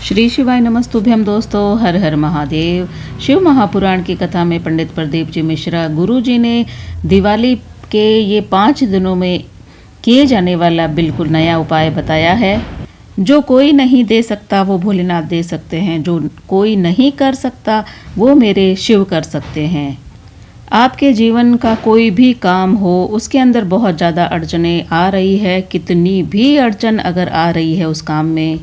श्री शिवाय नमस्तुभ्यम दोस्तों, हर हर महादेव। शिव महापुराण की कथा में पंडित प्रदीप जी मिश्रा गुरु जी ने दिवाली के ये 5 दिनों में किए जाने वाला बिल्कुल नया उपाय बताया है। जो कोई नहीं दे सकता वो भोलेनाथ दे सकते हैं, जो कोई नहीं कर सकता वो मेरे शिव कर सकते हैं। आपके जीवन का कोई भी काम हो, उसके अंदर बहुत ज़्यादा अड़चने आ रही है, कितनी भी अड़चन अगर आ रही है उस काम में,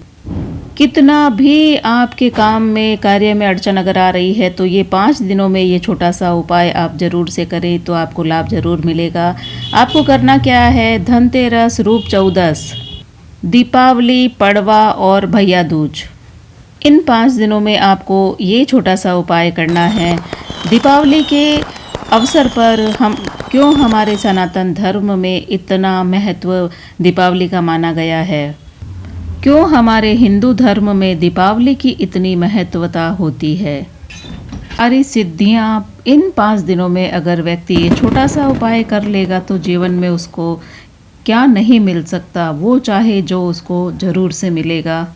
कितना भी आपके काम में कार्य में अड़चन अगर आ रही है, तो ये 5 दिनों में ये छोटा सा उपाय आप ज़रूर से करें तो आपको लाभ ज़रूर मिलेगा। आपको करना क्या है, धनतेरस, रूप चौदस, दीपावली, पड़वा और भैया दूज, इन 5 दिनों में आपको ये छोटा सा उपाय करना है। दीपावली के अवसर पर हमारे सनातन धर्म में इतना महत्व दीपावली का माना गया है, क्यों हमारे हिंदू धर्म में दीपावली की इतनी महत्वता होती है। सारी सिद्धियाँ इन 5 दिनों में अगर व्यक्ति ये छोटा सा उपाय कर लेगा तो जीवन में उसको क्या नहीं मिल सकता, वो चाहे जो उसको ज़रूर से मिलेगा।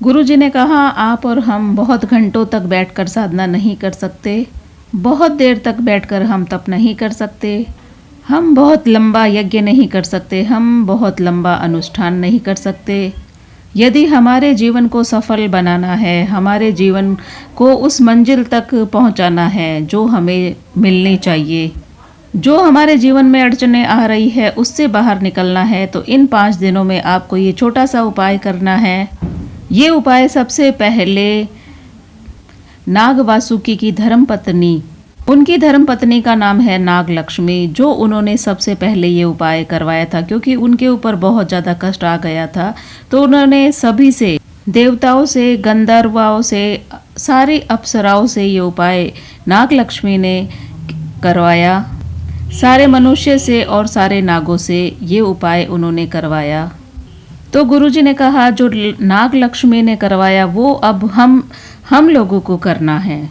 गुरु जी ने कहा, आप और हम बहुत घंटों तक बैठकर साधना नहीं कर सकते, बहुत देर तक बैठकर हम तप नहीं कर सकते, हम बहुत लंबा यज्ञ नहीं कर सकते, हम बहुत लंबा अनुष्ठान नहीं कर सकते। यदि हमारे जीवन को सफल बनाना है, हमारे जीवन को उस मंजिल तक पहुंचाना है जो हमें मिलनी चाहिए, जो हमारे जीवन में अड़चनें आ रही है उससे बाहर निकलना है, तो इन 5 दिनों में आपको ये छोटा सा उपाय करना है। ये उपाय सबसे पहले नाग वासुकी की धर्मपत्नी, उनकी धर्मपत्नी का नाम है नाग लक्ष्मी, जो उन्होंने सबसे पहले ये उपाय करवाया था, क्योंकि उनके ऊपर बहुत ज़्यादा कष्ट आ गया था। तो उन्होंने सभी से, देवताओं से, गंधर्वाओं से, सारी अप्सराओं से ये उपाय नाग लक्ष्मी ने करवाया। सारे मनुष्य से और सारे नागों से ये उपाय उन्होंने करवाया। तो गुरुजी ने कहा, जो नाग लक्ष्मी ने करवाया वो अब हम लोगों को करना है।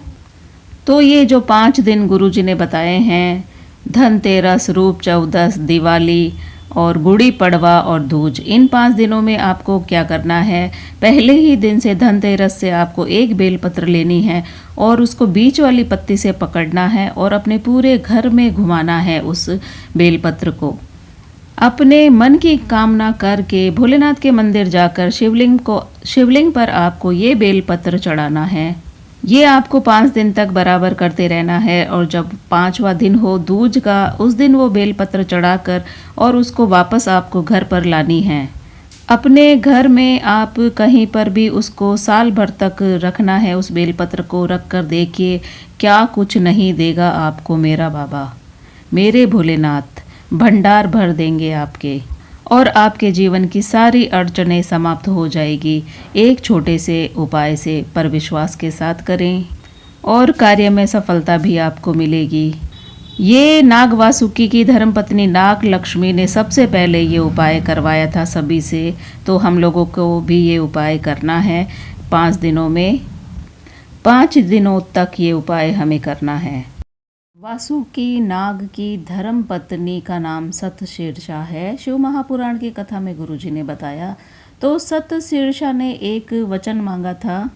तो ये जो 5 दिन गुरुजी ने बताए हैं, धनतेरस, रूप चौदस, दिवाली और गुड़ी पड़वा और दूज, इन 5 दिनों में आपको क्या करना है, पहले ही दिन से धनतेरस से आपको एक बेलपत्र लेनी है और उसको बीच वाली पत्ती से पकड़ना है और अपने पूरे घर में घुमाना है उस बेलपत्र को। अपने मन की कामना करके भोलेनाथ के मंदिर जाकर शिवलिंग पर आपको ये बेलपत्र चढ़ाना है। ये आपको 5 दिन तक बराबर करते रहना है और जब 5वां दिन हो दूज का, उस दिन वो बेलपत्र चढ़ाकर और उसको वापस आपको घर पर लानी है। अपने घर में आप कहीं पर भी उसको साल भर तक रखना है। उस बेलपत्र को रख कर देखिए क्या कुछ नहीं देगा आपको मेरा बाबा, मेरे भोलेनाथ भंडार भर देंगे आपके, और आपके जीवन की सारी अड़चनें समाप्त हो जाएगी एक छोटे से उपाय से। पर विश्वास के साथ करें और कार्य में सफलता भी आपको मिलेगी। ये नाग वासुकी की धर्मपत्नी नाग लक्ष्मी ने सबसे पहले ये उपाय करवाया था सभी से, तो हम लोगों को भी ये उपाय करना है 5 दिनों में। 5 दिनों तक ये उपाय हमें करना है। वासुकी नाग की धर्मपत्नी का नाम सतशीर्षा है। शिव महापुराण की कथा में गुरुजी ने बताया, तो सतशीर्षा ने एक वचन मांगा था,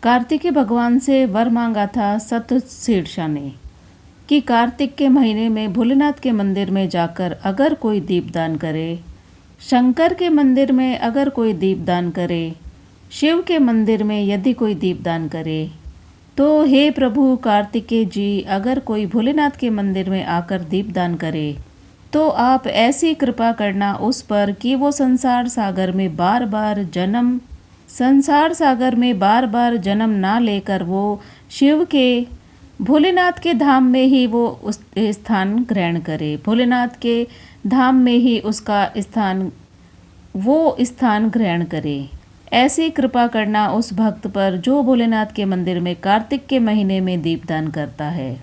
कार्तिक भगवान से वर मांगा था सतशीर्षा ने कि कार्तिक के महीने में भोलेनाथ के मंदिर में जाकर अगर कोई दीपदान करे, शंकर के मंदिर में अगर कोई दीपदान करे, शिव के मंदिर में यदि कोई दीपदान करे, तो हे प्रभु कार्तिकेय जी, अगर कोई भोलेनाथ के मंदिर में आकर दीपदान करे तो आप ऐसी कृपा करना उस पर कि वो संसार सागर में बार बार जन्म ना लेकर वो शिव के भोलेनाथ के धाम में ही वो उस स्थान ग्रहण करे, भोलेनाथ के धाम में ही उसका स्थान ग्रहण करे। ऐसी कृपा करना उस भक्त पर जो भोलेनाथ के मंदिर में कार्तिक के महीने में दीपदान करता है।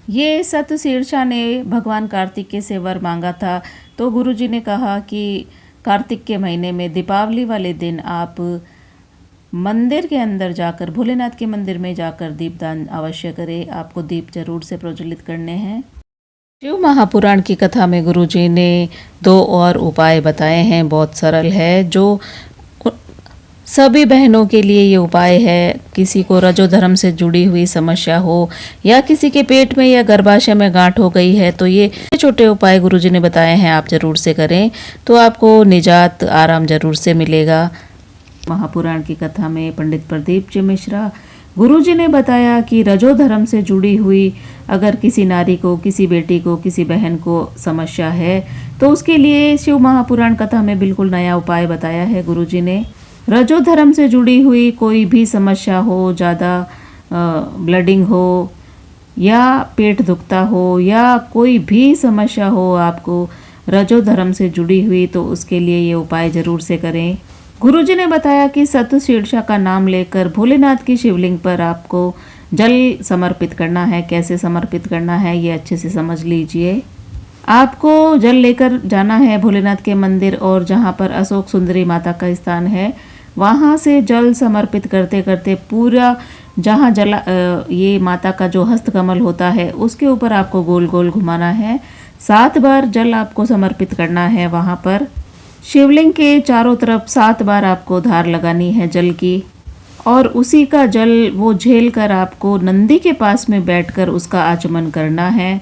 ये सतशीर्षा ने भगवान कार्तिक से वर मांगा था। तो गुरुजी ने कहा कि कार्तिक के महीने में दीपावली वाले दिन आप मंदिर के अंदर जाकर, भोलेनाथ के मंदिर में जाकर दीपदान अवश्य करें। आपको दीप जरूर से प्रज्वलित करने हैं। शिव महापुराण की कथा में गुरुजी ने 2 और उपाय बताए हैं, बहुत सरल है, जो सभी बहनों के लिए ये उपाय है। किसी को रजो धर्म से जुड़ी हुई समस्या हो या किसी के पेट में या गर्भाशय में गांठ हो गई है, तो ये छोटे उपाय गुरुजी ने बताए हैं, आप जरूर से करें तो आपको निजात आराम जरूर से मिलेगा। महापुराण की कथा में पंडित प्रदीप जी मिश्रा गुरुजी ने बताया कि रजो धर्म से जुड़ी हुई अगर किसी नारी को, किसी बेटी को, किसी बहन को समस्या है तो उसके लिए शिव महापुराण कथा में बिल्कुल नया उपाय बताया है गुरुजी ने। रजो धर्म से जुड़ी हुई कोई भी समस्या हो, ज़्यादा ब्लडिंग हो या पेट दुखता हो या कोई भी समस्या हो आपको रजो धर्म से जुड़ी हुई, तो उसके लिए ये उपाय ज़रूर से करें। गुरुजी ने बताया कि सतशीर्षा का नाम लेकर भोलेनाथ की शिवलिंग पर आपको जल समर्पित करना है। कैसे समर्पित करना है ये अच्छे से समझ लीजिए। आपको जल लेकर जाना है भोलेनाथ के मंदिर, और जहाँ पर अशोक सुंदरी माता का स्थान है वहाँ से जल समर्पित करते करते पूरा जहाँ ये माता का जो हस्त कमल होता है उसके ऊपर आपको गोल गोल घुमाना है। 7 बार जल आपको समर्पित करना है। वहाँ पर शिवलिंग के चारों तरफ 7 बार आपको धार लगानी है जल की, और उसी का जल वो झेल कर आपको नंदी के पास में बैठकर उसका आचमन करना है।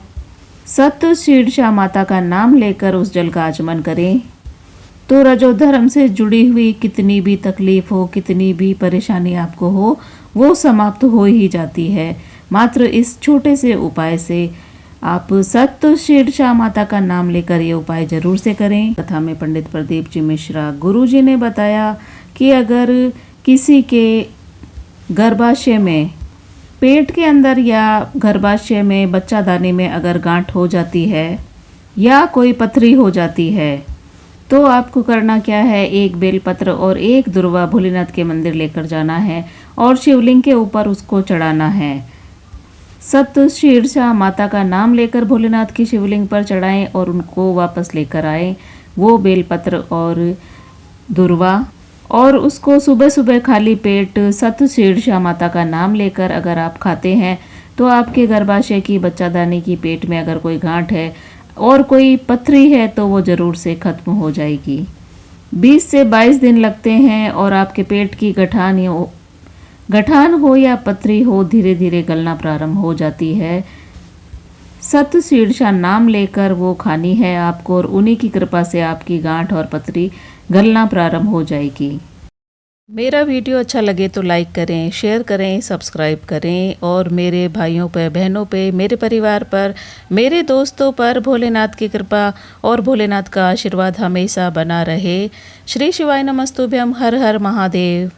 सतशीर्षा माता का नाम लेकर उस जल का आचमन करें तो रजो धर्म से जुड़ी हुई कितनी भी तकलीफ हो, कितनी भी परेशानी आपको हो, वो समाप्त हो ही जाती है। मात्र इस छोटे से उपाय से आप सतशीर्षा माता का नाम लेकर ये उपाय जरूर से करें। कथा में पंडित प्रदीप जी मिश्रा गुरुजी ने बताया कि अगर किसी के गर्भाशय में, पेट के अंदर या गर्भाशय में बच्चादानी में अगर गांठ हो जाती है या कोई पथरी हो जाती है, तो आपको करना क्या है, एक बेलपत्र और एक दुर्वा भोलेनाथ के मंदिर लेकर जाना है और शिवलिंग के ऊपर उसको चढ़ाना है। सतशीर्षा माता का नाम लेकर भोलेनाथ की शिवलिंग पर चढ़ाएं और उनको वापस लेकर आएं, वो बेलपत्र और दुर्वा, और उसको सुबह सुबह खाली पेट सतशीर्षा माता का नाम लेकर अगर आप खाते हैं तो आपके गर्भाशय की, बच्चादानी की, पेट में अगर कोई गांठ है और कोई पथरी है तो वो ज़रूर से ख़त्म हो जाएगी। 20 से 22 दिन लगते हैं और आपके पेट की गठान हो या पथरी हो धीरे धीरे गलना प्रारंभ हो जाती है। सतशीर्षा नाम लेकर वो खानी है आपको, और उन्हीं की कृपा से आपकी गांठ और पथरी गलना प्रारंभ हो जाएगी। मेरा वीडियो अच्छा लगे तो लाइक करें, शेयर करें, सब्सक्राइब करें, और मेरे भाइयों पर, बहनों पे, मेरे परिवार पर, मेरे दोस्तों पर भोलेनाथ की कृपा और भोलेनाथ का आशीर्वाद हमेशा बना रहे। श्री शिवाय नमस्तुभ्यम। हर हर महादेव।